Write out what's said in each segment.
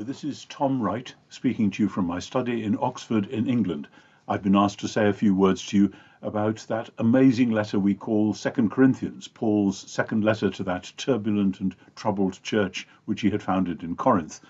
this is Tom Wright speaking to you from my study in Oxford in England. I've been asked to say a few words to you about that amazing letter we call 2 Corinthians, Paul's second letter to that turbulent and troubled church which he had founded in Corinth.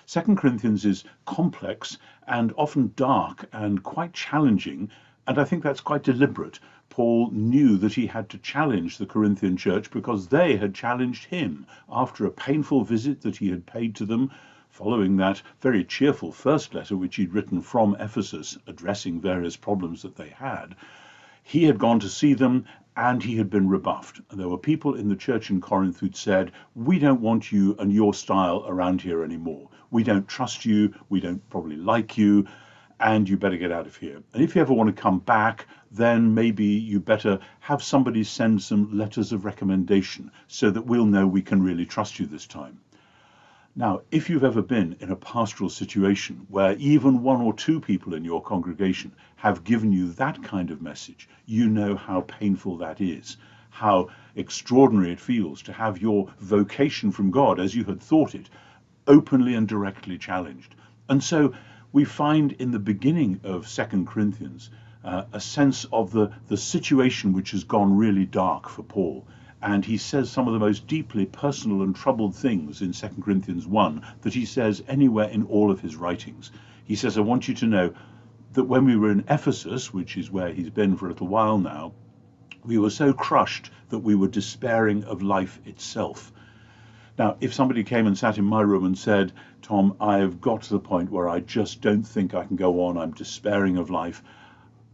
2 Corinthians is complex and often dark and quite challenging, and I think that's quite deliberate. Paul knew that he had to challenge the Corinthian church because they had challenged him after a painful visit that he had paid to them, following that very cheerful first letter which he'd written from Ephesus addressing various problems that they had. He had gone to see them and he had been rebuffed. And there were people in the church in Corinth who'd said, "We don't want you and your style around here anymore. We don't trust you, we don't probably like you, and you better get out of here. And if you ever want to come back, then maybe you better have somebody send some letters of recommendation so that we'll know we can really trust you this time." Now, if you've ever been in a pastoral situation where even one or two people in your congregation have given you that kind of message, you know how painful that is, how extraordinary it feels to have your vocation from God, as you had thought it, openly and directly challenged. And so we find in the beginning of 2 Corinthians a sense of the situation which has gone really dark for Paul. And he says some of the most deeply personal and troubled things in 2 Corinthians 1 that he says anywhere in all of his writings. He says, "I want you to know that when we were in Ephesus," which is where he's been for a little while now, "we were so crushed that we were despairing of life itself." Now, if somebody came and sat in my room and said, "Tom, I've got to the point where I just don't think I can go on, I'm despairing of life,"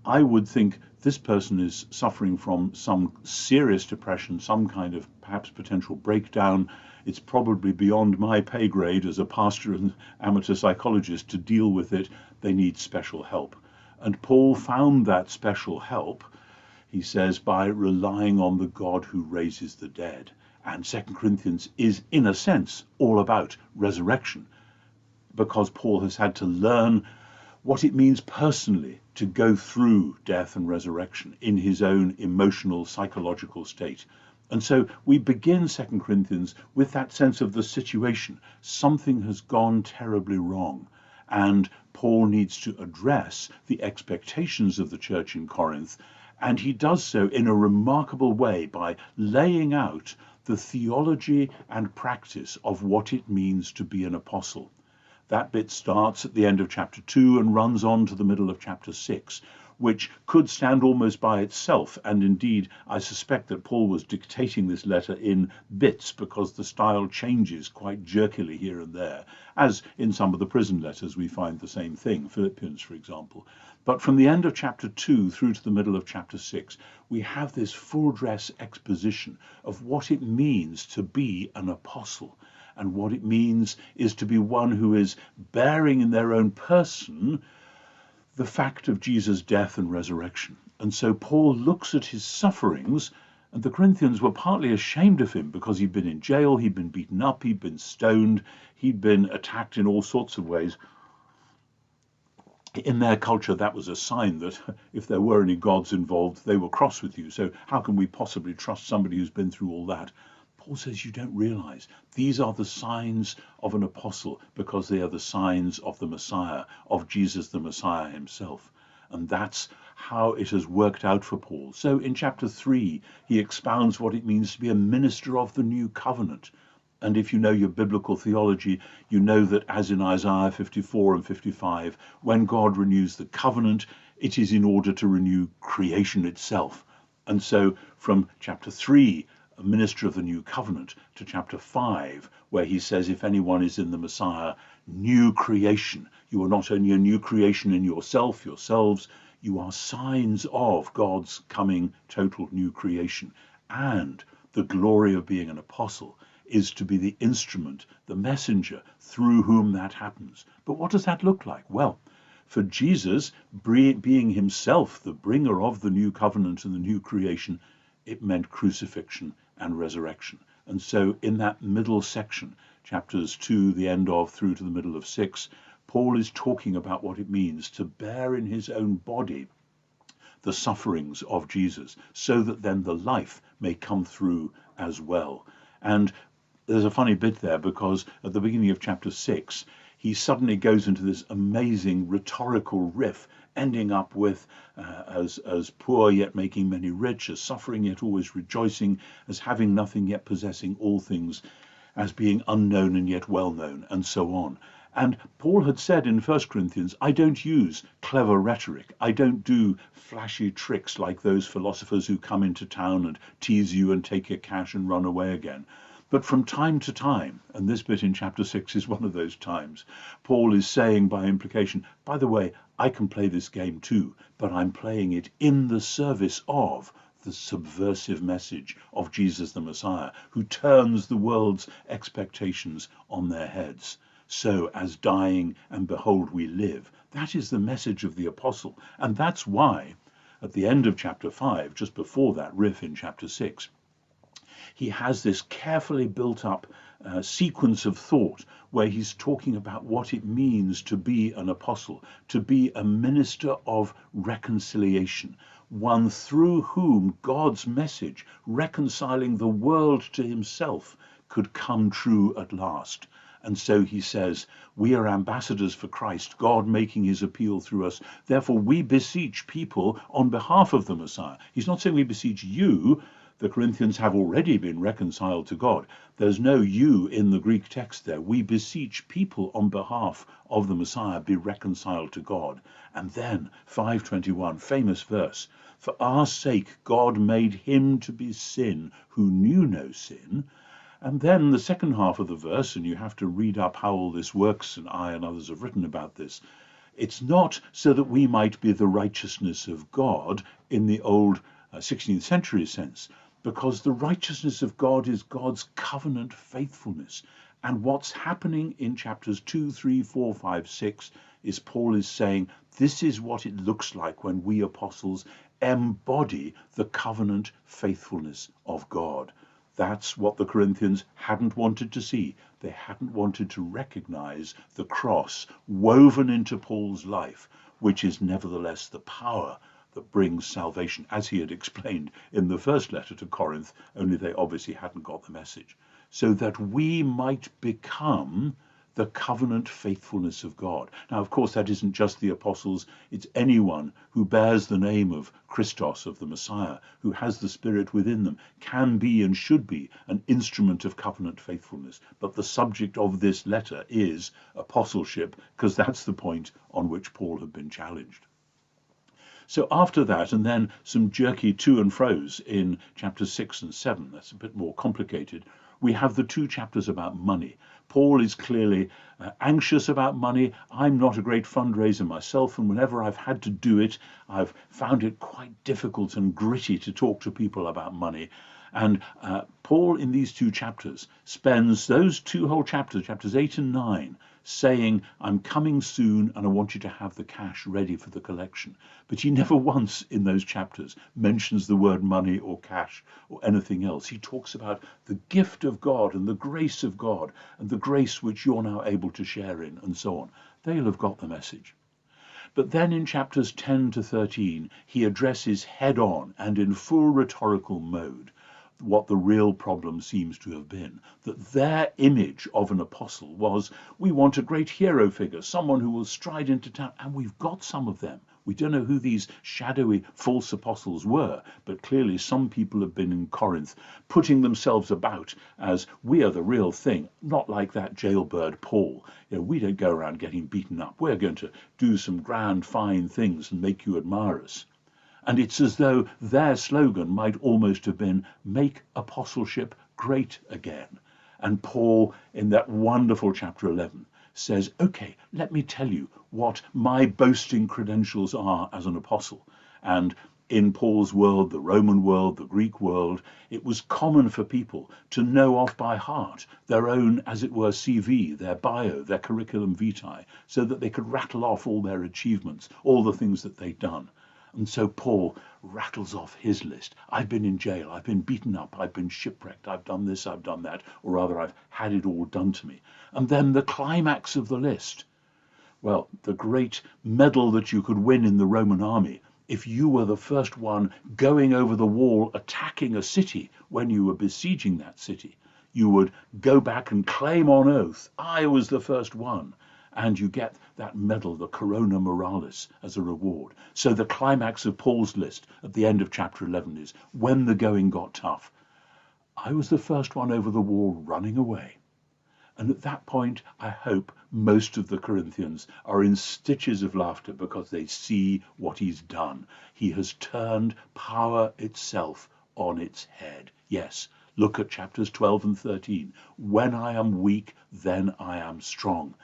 I would think this person is suffering from some serious depression, some kind of perhaps potential breakdown. It's probably beyond my pay grade as a pastor and amateur psychologist to deal with it. They need special help. And Paul found that special help, he says, by relying on the God who raises the dead. And 2 Corinthians is, in a sense, all about resurrection, because Paul has had to learn what it means personally to go through death and resurrection in his own emotional, psychological state. And so we begin 2 Corinthians with that sense of the situation. Something has gone terribly wrong, and Paul needs to address the expectations of the church in Corinth, and he does so in a remarkable way by laying out the theology and practice of what it means to be an apostle. That bit starts at the end of chapter 2 and runs on to the middle of chapter 6, which could stand almost by itself. And indeed, I suspect that Paul was dictating this letter in bits because the style changes quite jerkily here and there, as in some of the prison letters we find the same thing, Philippians, for example. But from the end of chapter 2 through to the middle of chapter 6, we have this full-dress exposition of what it means to be an apostle. And what it means is to be one who is bearing in their own person the fact of Jesus' death and resurrection. And so Paul looks at his sufferings, and the Corinthians were partly ashamed of him because he'd been in jail, he'd been beaten up, he'd been stoned, he'd been attacked in all sorts of ways. In their culture, that was a sign that if there were any gods involved, they were cross with you. So how can we possibly trust somebody who's been through all that? Paul says, you don't realize these are the signs of an apostle because they are the signs of the Messiah, of Jesus the Messiah himself. And that's how it has worked out for Paul. So in chapter 3, he expounds what it means to be a minister of the new covenant. And if you know your biblical theology, you know that as in Isaiah 54 and 55, when God renews the covenant, it is in order to renew creation itself. And so from chapter 3, a minister of the new covenant, to chapter 5, where he says, if anyone is in the Messiah, new creation. You are not only a new creation in yourselves, you are signs of God's coming total new creation. And the glory of being an apostle is to be the instrument, the messenger through whom that happens. But what does that look like? Well, for Jesus, being himself the bringer of the new covenant and the new creation, it meant crucifixion and resurrection. And so in that middle section, chapters 2, the end of, through to the middle of 6, Paul is talking about what it means to bear in his own body the sufferings of Jesus, so that then the life may come through as well. And there's a funny bit there, because at the beginning of chapter 6, he suddenly goes into this amazing rhetorical riff, ending up with as poor yet making many rich, as suffering yet always rejoicing, as having nothing yet possessing all things, as being unknown and yet well known, and so on. And Paul had said in 1 Corinthians, I don't use clever rhetoric. I don't do flashy tricks like those philosophers who come into town and tease you and take your cash and run away again. But from time to time, and this bit in chapter 6 is one of those times, Paul is saying by implication, by the way, I can play this game too, but I'm playing it in the service of the subversive message of Jesus the Messiah, who turns the world's expectations on their heads. So as dying and behold we live. That is the message of the apostle. And that's why at the end of chapter 5, just before that riff in chapter 6, he has this carefully built up sequence of thought where he's talking about what it means to be an apostle, to be a minister of reconciliation, one through whom God's message, reconciling the world to himself, could come true at last. And so he says, we are ambassadors for Christ, God making his appeal through us. Therefore, we beseech people on behalf of the Messiah. He's not saying we beseech you. The Corinthians have already been reconciled to God. There's no you in the Greek text there. We beseech people on behalf of the Messiah be reconciled to God. And then 5:21, famous verse, for our sake God made him to be sin who knew no sin. And then the second half of the verse, and you have to read up how all this works, and I and others have written about this. It's not so that we might be the righteousness of God in the old 16th century sense, because the righteousness of God is God's covenant faithfulness. And what's happening in chapters 2, 3, 4, 5, 6 is Paul is saying this is what it looks like when we apostles embody the covenant faithfulness of God. That's what the Corinthians hadn't wanted to see. They hadn't wanted to recognize the cross woven into Paul's life, which is nevertheless the power that brings salvation, as he had explained in the first letter to Corinth, only they obviously hadn't got the message. So that we might become the covenant faithfulness of God. Now, of course, that isn't just the apostles. It's anyone who bears the name of Christos, of the Messiah, who has the Spirit within them, can be and should be an instrument of covenant faithfulness. But the subject of this letter is apostleship, because that's the point on which Paul had been challenged. So after that, and then some jerky to and fro's in chapters 6 and 7, that's a bit more complicated, we have the two chapters about money. Paul is clearly anxious about money. I'm not a great fundraiser myself, and whenever I've had to do it, I've found it quite difficult and gritty to talk to people about money. And Paul, in these two chapters, spends those two whole chapters, chapters 8 and 9, saying, I'm coming soon and I want you to have the cash ready for the collection. But he never once in those chapters mentions the word money or cash or anything else. He talks about the gift of God and the grace of God and the grace which you're now able to share in and so on. They'll have got the message. But then in chapters 10 to 13, he addresses head on and in full rhetorical mode what the real problem seems to have been, that their image of an apostle was, we want a great hero figure, someone who will stride into town, and we've got some of them. We don't know who these shadowy false apostles were, but clearly some people have been in Corinth putting themselves about as we are the real thing, not like that jailbird Paul. We don't go around getting beaten up. We're going to do some grand, fine things and make you admire us. And it's as though their slogan might almost have been, make apostleship great again. And Paul, in that wonderful chapter 11, says, okay, let me tell you what my boasting credentials are as an apostle. And in Paul's world, the Roman world, the Greek world, it was common for people to know off by heart their own, as it were, CV, their bio, their curriculum vitae, so that they could rattle off all their achievements, all the things that they'd done. And so Paul rattles off his list. I've been in jail, I've been beaten up, I've been shipwrecked, I've done this, I've done that, or rather I've had it all done to me. And then the climax of the list. Well, the great medal that you could win in the Roman army, if you were the first one going over the wall attacking a city when you were besieging that city, you would go back and claim on oath, I was the first one. and you get that medal, the Corona Moralis, as a reward. So the climax of Paul's list at the end of chapter 11 is, when the going got tough, I was the first one over the wall running away. And at that point, I hope most of the Corinthians are in stitches of laughter because they see what he's done. He has turned power itself on its head. Yes, look at chapters 12 and 13. When I am weak, then I am strong.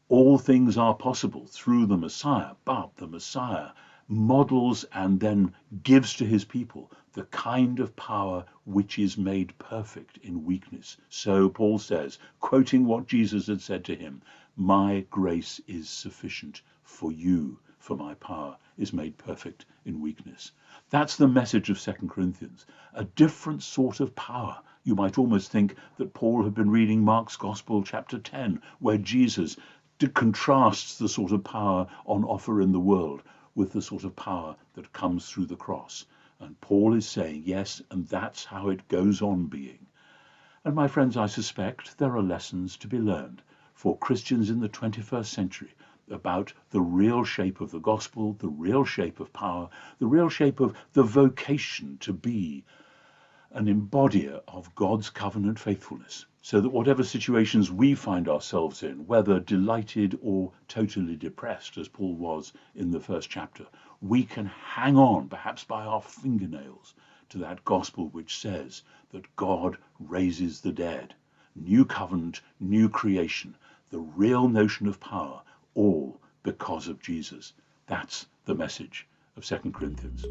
All things are possible through the Messiah, but the Messiah models and then gives to his people the kind of power which is made perfect in weakness. So Paul says, quoting what Jesus had said to him, my grace is sufficient for you, for my power is made perfect in weakness. That's the message of 2 Corinthians, a different sort of power. You might almost think that Paul had been reading Mark's Gospel, chapter 10, where Jesus contrasts the sort of power on offer in the world with the sort of power that comes through the cross. And Paul is saying, yes, and that's how it goes on being. And my friends, I suspect there are lessons to be learned for Christians in the 21st century about the real shape of the gospel, the real shape of power, the real shape of the vocation to be an embodier of God's covenant faithfulness, so that whatever situations we find ourselves in, whether delighted or totally depressed, as Paul was in the first chapter, we can hang on, perhaps by our fingernails, to that gospel which says that God raises the dead. New covenant, new creation, the real notion of power, all because of Jesus. That's the message of 2 Corinthians.